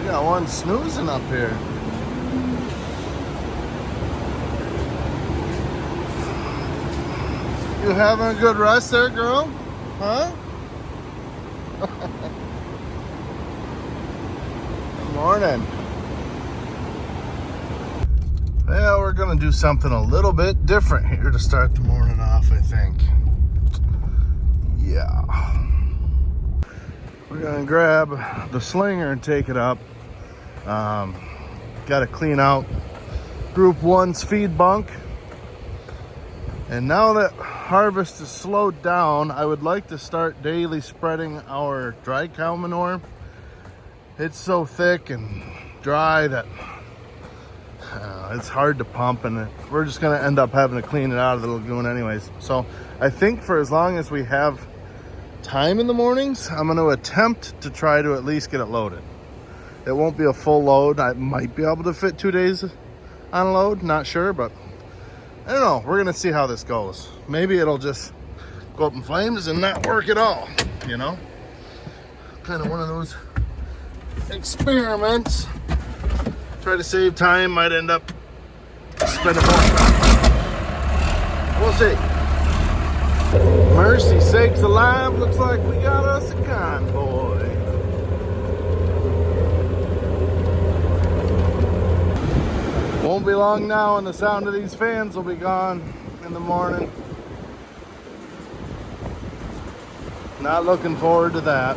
We got one snoozing up here. You having a good rest there, girl? Huh? Good morning. Well, we're gonna do something a little bit different here to start the morning off, I think. Yeah. We're gonna grab the slinger and take it up. Got to clean out Group 1's feed bunk. And now that harvest is slowed down, I would like to start daily spreading our dry cow manure. It's so thick and dry that it's hard to pump, and we're just gonna end up having to clean it out of the lagoon anyways. So I think for as long as we have time in the mornings, I'm gonna attempt to try to at least get it loaded. It won't be a full load. I might be able to fit 2 days on a load, not sure, but I don't know. We're gonna see how this goes. Maybe it'll just go up in flames and not work at all, you know? Kind of one of those experiments. Try to save time, might end up spending more. We'll see. Mercy sakes alive, looks like we got us a convoy. Won't be long now and the sound of these fans will be gone in the morning. Not looking forward to that.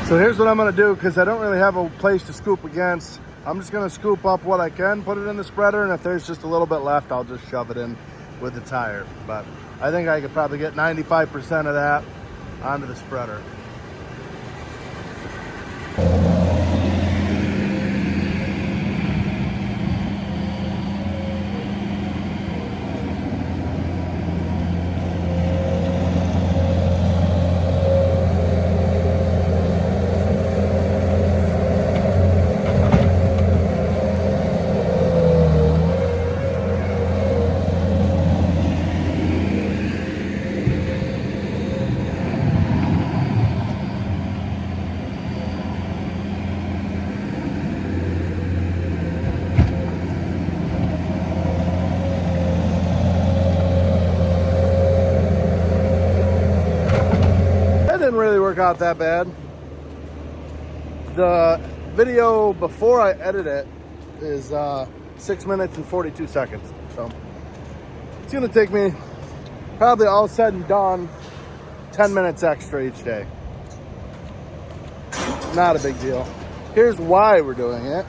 So here's what I'm gonna do, because I don't really have a place to scoop against. I'm just gonna scoop up what I can, put it in the spreader, and if there's just a little bit left, I'll just shove it in with the tire. But I think I could probably get 95% of that onto the spreader. Didn't really work out that bad. The video before I edit it is 6 minutes and 42 seconds. So it's gonna take me probably all said and done 10 minutes extra each day. Not a big deal. Here's why we're doing it.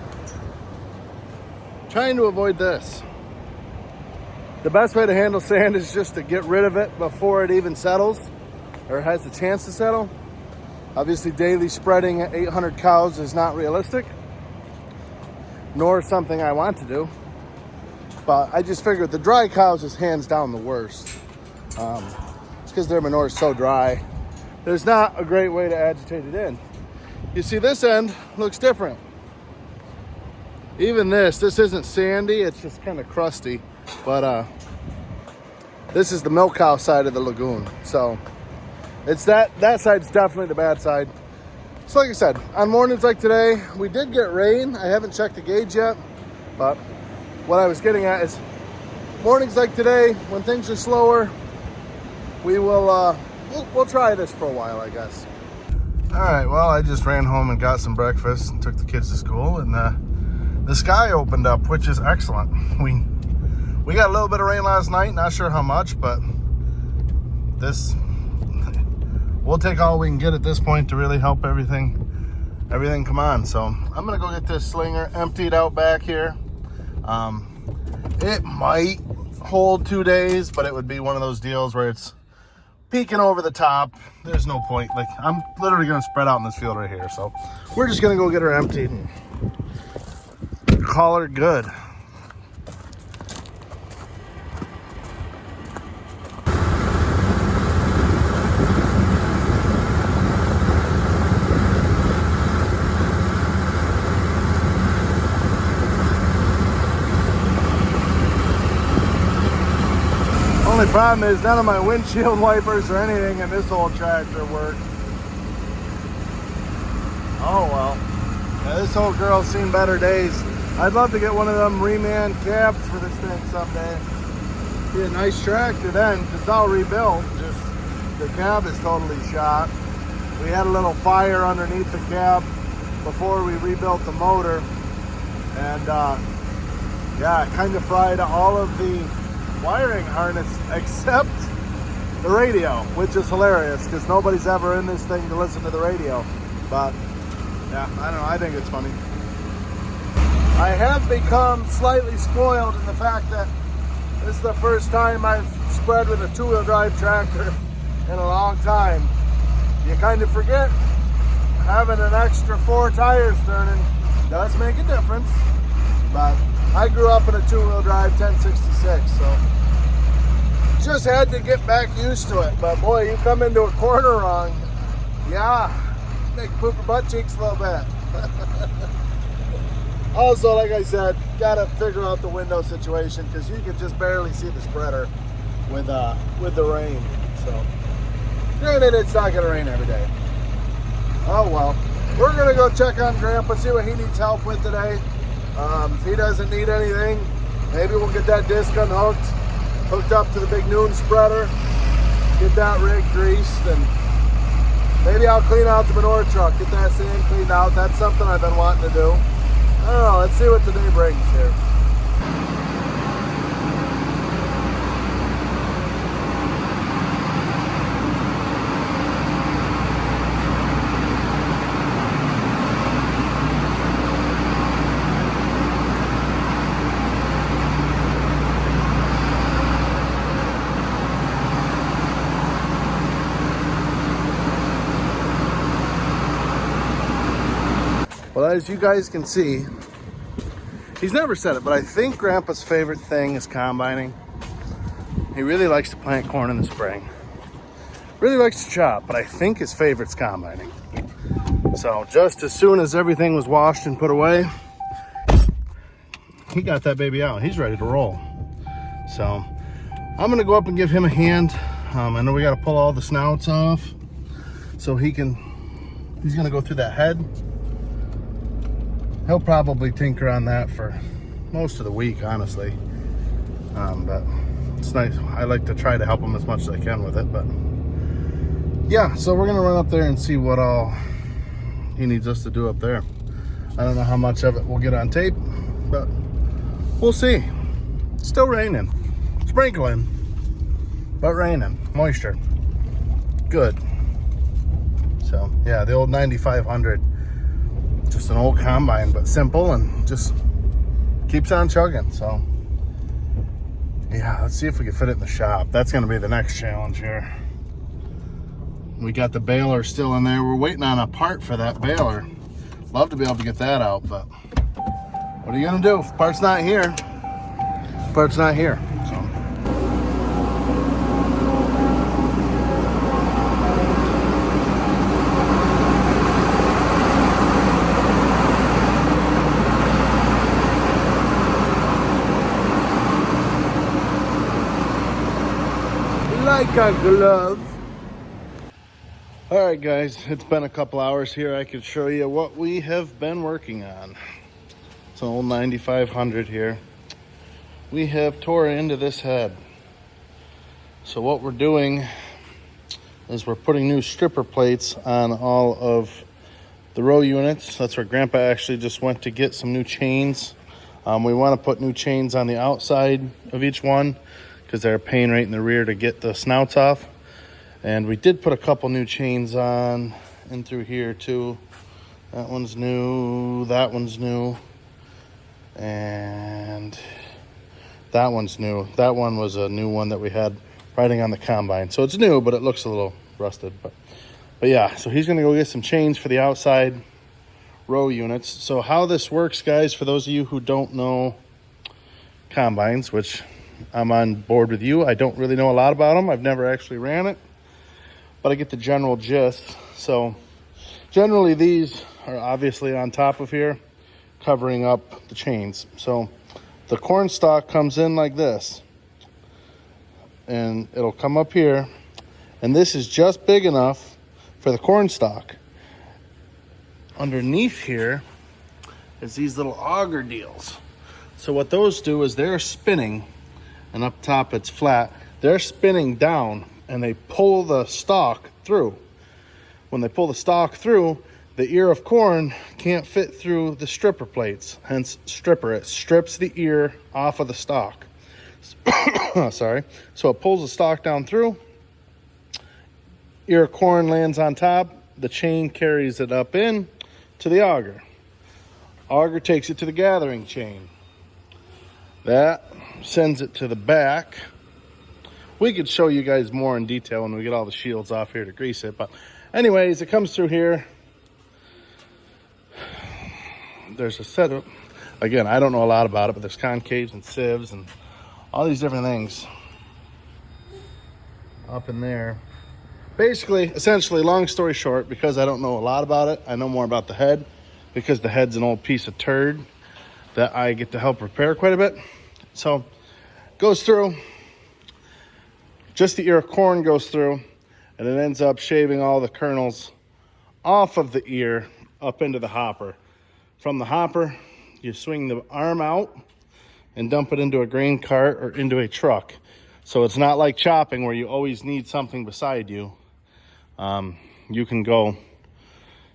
Trying to avoid this. The best way to handle sand is just to get rid of it before it even settles, or has a chance to settle. Obviously, daily spreading at 800 cows is not realistic, nor something I want to do. But I just figured the dry cows is hands down the worst. It's because their manure is so dry. There's not a great way to agitate it in. You see, this end looks different. Even this isn't sandy, it's just kind of crusty. But this is the milk cow side of the lagoon. So it's that side's definitely the bad side. So like I said, on mornings like today, we did get rain. I haven't checked the gauge yet, but what I was getting at is mornings like today, when things are slower, we will we'll try this for a while, I guess. All right, well, I just ran home and got some breakfast and took the kids to school, and the sky opened up, which is excellent. We got a little bit of rain last night, not sure how much, but we'll take all we can get at this point to really help everything come on. So I'm gonna go get this slinger emptied out back here. It might hold 2 days, but it would be one of those deals where it's peeking over the top. There's no point. Like, I'm literally gonna spread out in this field right here. So we're just gonna go get her emptied and call her good. Problem is, none of my windshield wipers or anything in this old tractor work. Oh well. Yeah, this old girl's seen better days. I'd love to get one of them reman cabs for this thing someday. Be a nice tractor then, because it's all rebuilt. Just the cab is totally shot. We had a little fire underneath the cab before we rebuilt the motor. And yeah, it kind of fried all of the wiring harness except the radio, which is hilarious because nobody's ever in this thing to listen to the radio. But yeah, I don't know, I think it's funny. I have become slightly spoiled in the fact that this is the first time I've spread with a two-wheel drive tractor in a long time. You kind of forget having an extra 4 tires turning does make a difference. But I grew up in a two-wheel drive 1066, so just had to get back used to it. But boy, you come into a corner wrong, yeah, make you poop your butt cheeks a little bit. Also, like I said, gotta figure out the window situation because you can just barely see the spreader with the rain. So, granted, it's not gonna rain every day. Oh well, we're gonna go check on Grandpa, see what he needs help with today. If he doesn't need anything, maybe we'll get that disc unhooked, hooked up to the big noon spreader, get that rig greased, and maybe I'll clean out the manure truck, get that sand cleaned out. That's something I've been wanting to do. I don't know, let's see what the day brings here. Well, as you guys can see, he's never said it, but I think Grandpa's favorite thing is combining. He really likes to plant corn in the spring. Really likes to chop, but I think his favorite's combining. So just as soon as everything was washed and put away, he got that baby out. He's ready to roll. So I'm gonna go up and give him a hand. I know we gotta pull all the snouts off so he's gonna go through that head. He'll probably tinker on that for most of the week, honestly. But it's nice. I like to try to help him as much as I can with it. But yeah, so we're gonna run up there and see what all he needs us to do up there. I don't know how much of it we'll get on tape, but we'll see. It's still raining, sprinkling, but raining, moisture, good. So yeah, the old 9500. Just an old combine, but simple and just keeps on chugging. So yeah, let's see if we can fit it in the shop. That's going to be the next challenge here. We got the baler still in there. We're waiting on a part for that baler. Love to be able to get that out, but what are you going to do if the part's not here? Part's not here. So like a glove. All right, guys, it's been a couple hours here. I could show you what we have been working on. It's an old 9500 here. We have tore into this head. So what we're doing is we're putting new stripper plates on all of the row units. That's where Grandpa actually just went to get some new chains. We want to put new chains on the outside of each one because they're a pain right in the rear to get the snouts off. And we did put a couple new chains on in through here too. That one's new, that one's new, and that one's new. That one was a new one that we had riding on the combine. So it's new, but it looks a little rusted. But yeah, so he's gonna go get some chains for the outside row units. So how this works, guys, for those of you who don't know combines, which I'm on board with you. I don't really know a lot about them. I've never actually ran it, but I get the general gist. So generally these are obviously on top of here, covering up the chains. So the corn stalk comes in like this. and it'll come up here, and this is just big enough for the corn stalk. Underneath here is these little auger deals. So what those do is they're spinning, and up top it's flat. They're spinning down, and they pull the stalk through. When they pull the stalk through, the ear of corn can't fit through the stripper plates, hence stripper. It strips the ear off of the stalk. Sorry. So it pulls the stalk down through. Ear of corn lands on top. The chain carries it up in to the auger. Auger takes it to the gathering chain. That sends it to the back. We could show you guys more in detail when we get all the shields off here to grease it. But anyways, it comes through here. There's a set of, again, I don't know a lot about it, but there's concaves and sieves and all these different things up in there. Basically, essentially, long story short, because I don't know a lot about it, I know more about the head, because the head's an old piece of turd that I get to help repair quite a bit. So, goes through, just the ear of corn goes through, and it ends up shaving all the kernels off of the ear up into the hopper. From the hopper, you swing the arm out and dump it into a grain cart or into a truck. So it's not like chopping where you always need something beside you. You can go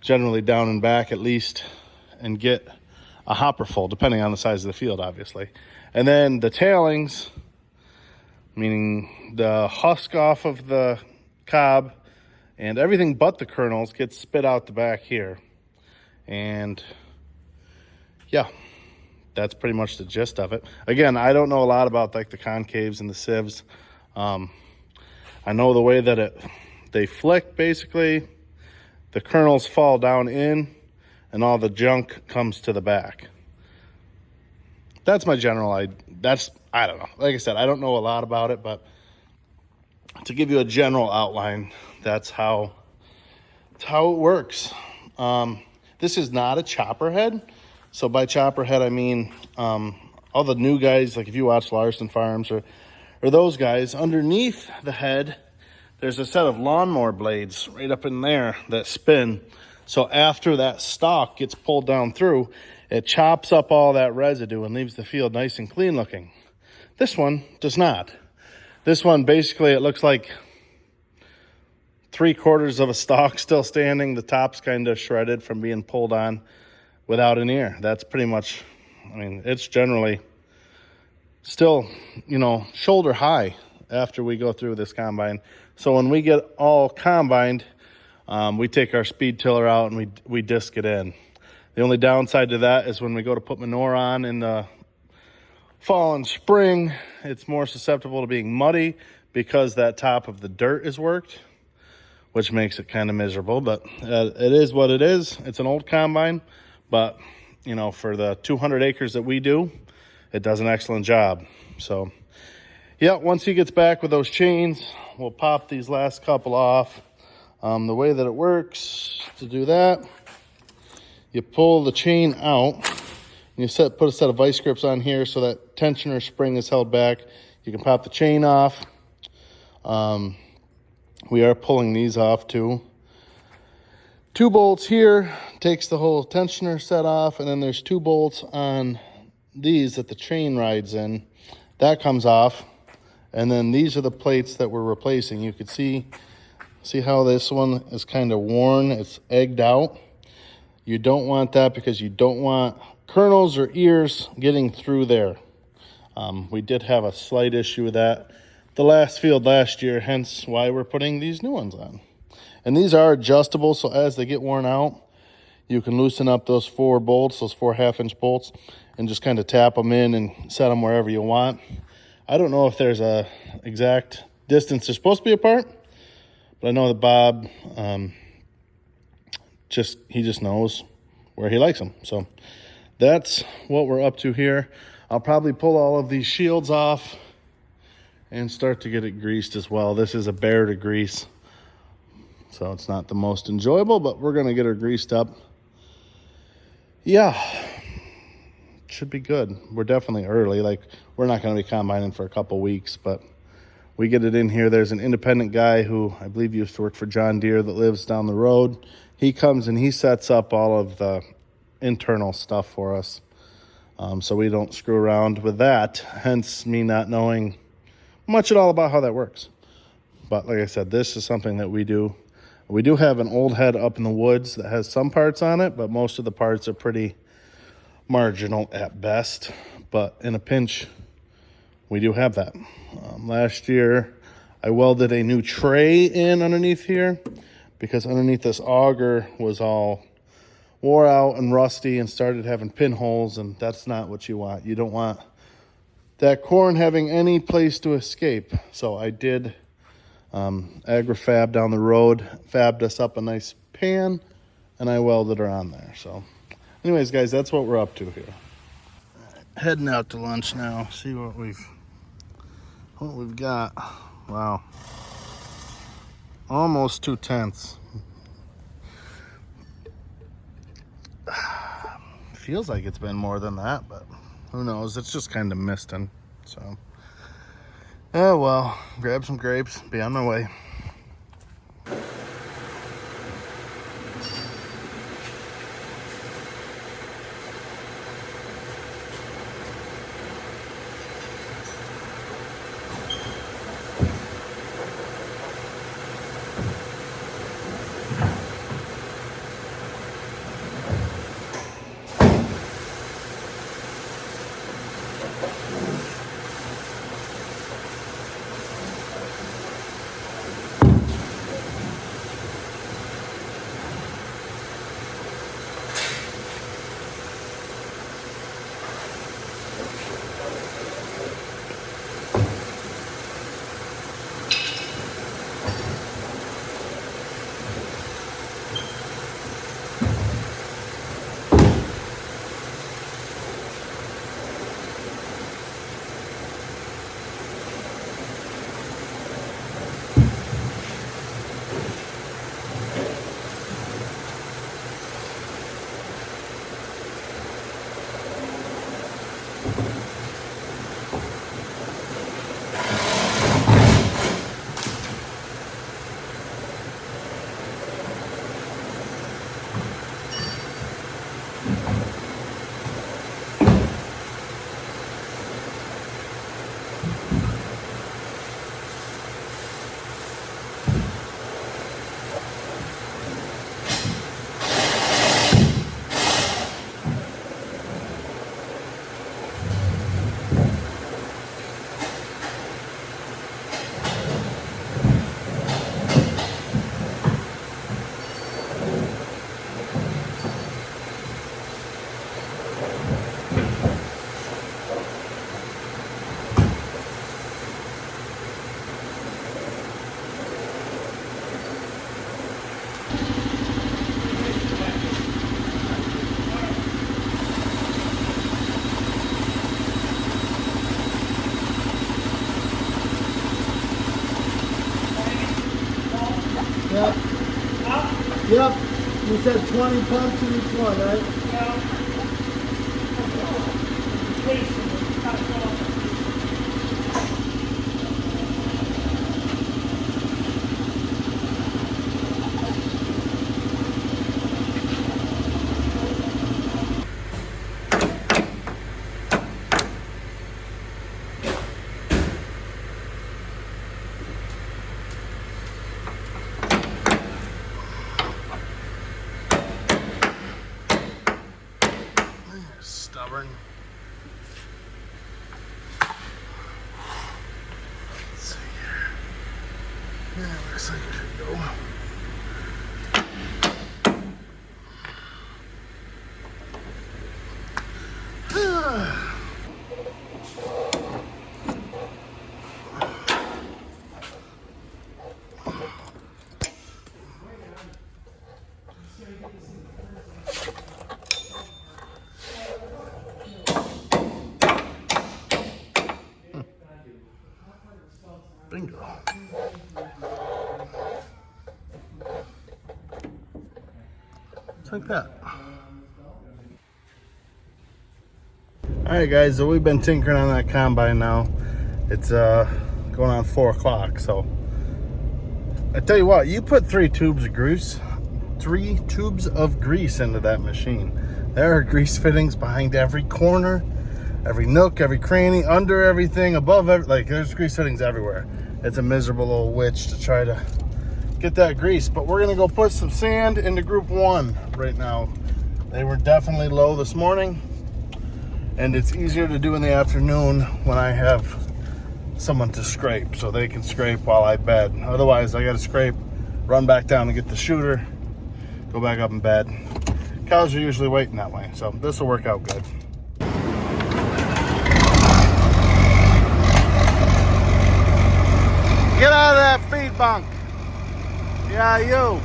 generally down and back at least and get a hopper full, depending on the size of the field, obviously. And then the tailings, meaning the husk off of the cob and everything but the kernels, gets spit out the back here. And yeah, that's pretty much the gist of it. Again, I don't know a lot about like the concaves and the sieves. I know the way that they flick, basically, the kernels fall down in and all the junk comes to the back. That's my general idea. I don't know. Like I said, I don't know a lot about it, but to give you a general outline, that's how it works. This is not a chopper head. So by chopper head, I mean all the new guys, like if you watch Larson Farms or those guys, underneath the head, there's a set of lawnmower blades right up in there that spin. So after that stalk gets pulled down through, it chops up all that residue and leaves the field nice and clean looking. This one does not. This one, basically, it looks like 3/4 of a stalk still standing. The top's kind of shredded from being pulled on without an ear. That's pretty much, I mean, it's generally still, shoulder high after we go through this combine. So when we get all combined, we take our speed tiller out and we disc it in. The only downside to that is when we go to put manure on in the fall and spring, it's more susceptible to being muddy because that top of the dirt is worked, which makes it kind of miserable. But it is what it is. It's an old combine, but for the 200 acres that we do, it does an excellent job. So yeah, once he gets back with those chains, we'll pop these last couple off. The way that it works, to do that, you pull the chain out, and you put a set of vice grips on here so that tensioner spring is held back. You can pop the chain off. We are pulling these off too. 2 bolts here takes the whole tensioner set off, and then there's 2 bolts on these that the chain rides in. That comes off, and then these are the plates that we're replacing. You could see how this one is kind of worn. It's egged out. You don't want that because you don't want kernels or ears getting through there. We did have a slight issue with that the last field last year, hence why we're putting these new ones on. And these are adjustable, so as they get worn out, you can loosen up those 4 bolts, those 4 1/2-inch bolts, and just kind of tap them in and set them wherever you want. I don't know if there's a exact distance they're supposed to be apart, but I know that Bob, he just knows where he likes them. So that's what we're up to here. I'll probably pull all of these shields off and start to get it greased as well. This is a bear to grease, so it's not the most enjoyable, but we're gonna get her greased up. Yeah, should be good. We're definitely early. Like, we're not gonna be combining for a couple weeks, but We get it in here. There's an independent guy who I believe used to work for John Deere that lives down the road. He comes and he sets up all of the internal stuff for us. So we don't screw around with that, hence me not knowing much at all about how that works. But like I said, this is something that we do. We do have an old head up in the woods that has some parts on it, but most of the parts are pretty marginal at best. But in a pinch, we do have that. Last year, I welded a new tray in underneath here because underneath this auger was all wore out and rusty and started having pinholes, and that's not what you want. You don't want that corn having any place to escape. So I did AgriFab down the road, fabbed us up a nice pan, and I welded her on there. So anyways, guys, that's what we're up to here. Heading out to lunch now. See what we've got. Wow, almost 2/10. Feels like it's been more than that, but who knows? It's just kind of misting. So oh well, grab some grapes, be on my way. Yep. Yep. You said 20 pumps in each one, right? Stubborn. Let's see here. Yeah, looks like it should go. Bingo. Just like that. All right, guys, so we've been tinkering on that combine now. It's going on 4 o'clock. So I tell you what, you put 3 tubes of grease into that machine. There are grease fittings behind every corner, every nook, every cranny, under everything, above like there's grease fittings everywhere. It's a miserable old witch to try to get that grease, but we're gonna go put some sand into group 1 right now. They were definitely low this morning, and it's easier to do in the afternoon when I have someone to scrape, so they can scrape while I bed. Otherwise, I gotta scrape, run back down and get the shooter, go back up in bed. Cows are usually waiting that way, so this will work out good. Get out of that feed bunk. Yeah, you.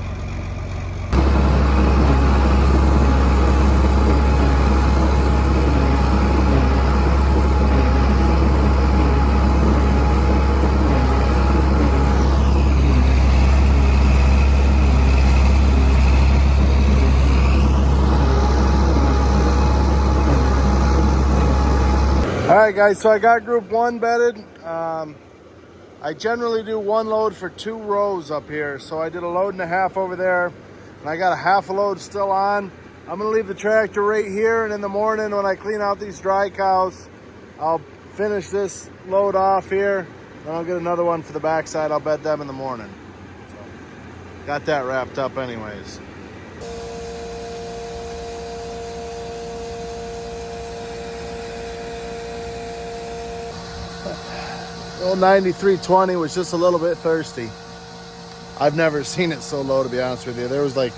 All right, guys, so I got group 1 bedded. I generally do 1 load for 2 rows up here. So I did a load and a half over there, and I got a half a load still on. I'm gonna leave the tractor right here, and in the morning when I clean out these dry cows, I'll finish this load off here, then I'll get another one for the backside. I'll bed them in the morning. So, got that wrapped up anyways. Old 9320 was just a little bit thirsty. I've never seen it so low, to be honest with you. There was like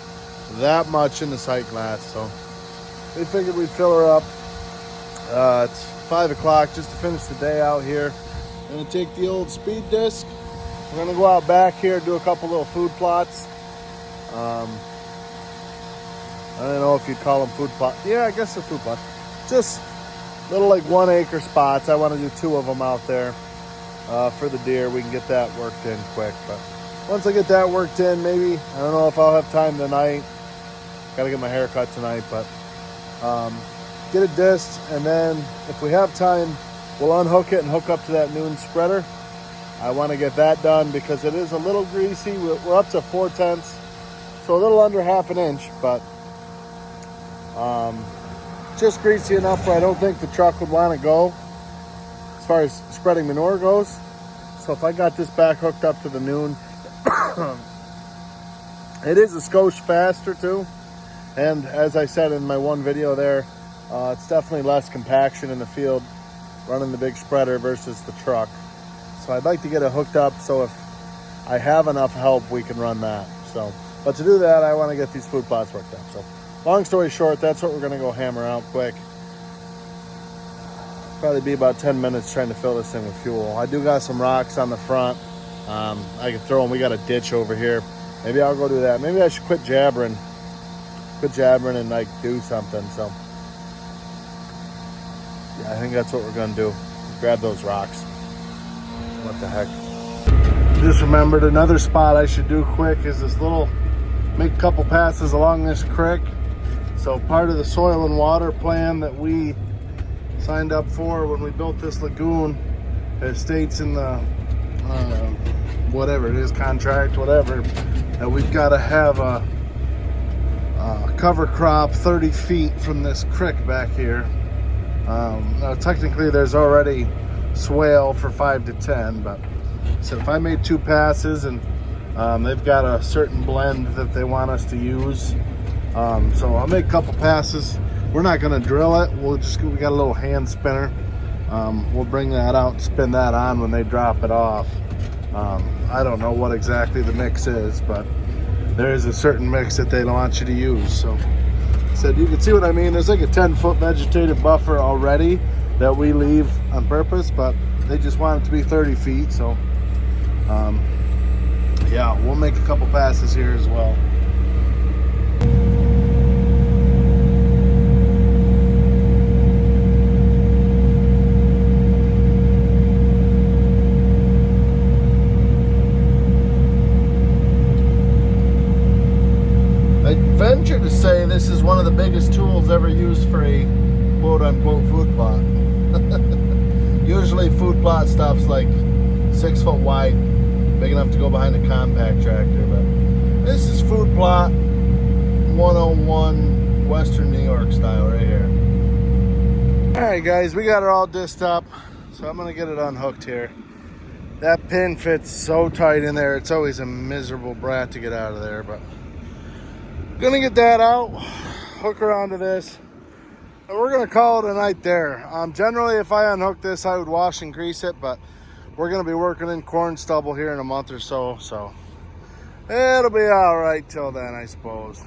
that much in the sight glass, so we figured we'd fill her up. It's 5 o'clock just to finish the day out here. I'm gonna take the old speed disc. We're gonna go out back here, do a couple little food plots. I don't know if you'd call them food plots. Yeah, I guess they're food plots. Just little like 1 acre spots. I want to do 2 of them out there. For the deer, we can get that worked in quick. But once I get that worked in, maybe, I don't know if I'll have time tonight. Gotta get my hair cut tonight, but get it disced, and then if we have time, we'll unhook it and hook up to that noon spreader. I want to get that done because it is a little greasy. We're up to 4/10, so a little under half an inch, but just greasy enough where I don't think the truck would want to go as far as spreading manure goes. So if I got this back hooked up to the noon, it is a skosh faster too. And as I said in my one video there, it's definitely less compaction in the field running the big spreader versus the truck. So I'd like to get it hooked up so if I have enough help, we can run that. So, but to do that, I want to get these food plots worked up. So long story short, that's what we're going to go hammer out quick. Probably be about 10 minutes trying to fill this thing with fuel. I do got some rocks on the front. I can throw them. We got a ditch over here. Maybe I'll go do that. Maybe I should quit jabbering and like do something. So yeah, I think that's what we're going to do. Grab those rocks. What the heck. Just remembered another spot I should do quick is this little, make a couple passes along this creek. So part of the soil and water plan that we signed up for when we built this lagoon, it states in the whatever it is, contract, whatever, that we've got to have a cover crop 30 feet from this creek back here. Now technically there's already swale for 5 to 10, but so if I made 2 passes and they've got a certain blend that they want us to use, so I'll make a couple passes. We're not going to drill it. We got a little hand spinner. We'll bring that out and spin that on when they drop it off. I don't know what exactly the mix is, but there is a certain mix that they want you to use. So you can see what I mean. There's like a 10-foot vegetative buffer already that we leave on purpose, but they just want it to be 30 feet. So yeah, we'll make a couple passes here as well. Venture to say this is one of the biggest tools ever used for a quote-unquote food plot. Usually food plot stuff's like 6 foot wide, big enough to go behind a compact tractor. But this is food plot 101 Western New York style right here. All right, guys, we got it all disced up, so I'm gonna get it unhooked here. That pin fits so tight in there, it's always a miserable brat to get out of there, but gonna get that out, hook her onto this, and we're gonna call it a night there. Generally, if I unhook this, I would wash and grease it, but we're gonna be working in corn stubble here in a month or so, so it'll be all right till then, I suppose.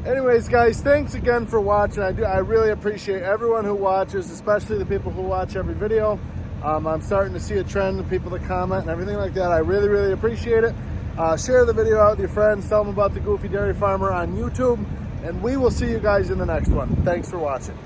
Anyways, guys, thanks again for watching. I really appreciate everyone who watches, especially the people who watch every video. I'm starting to see a trend of people that comment and everything like that. I really, really appreciate it. Share the video out with your friends. Tell them about the Goofy Dairy Farmer on YouTube. And we will see you guys in the next one. Thanks for watching.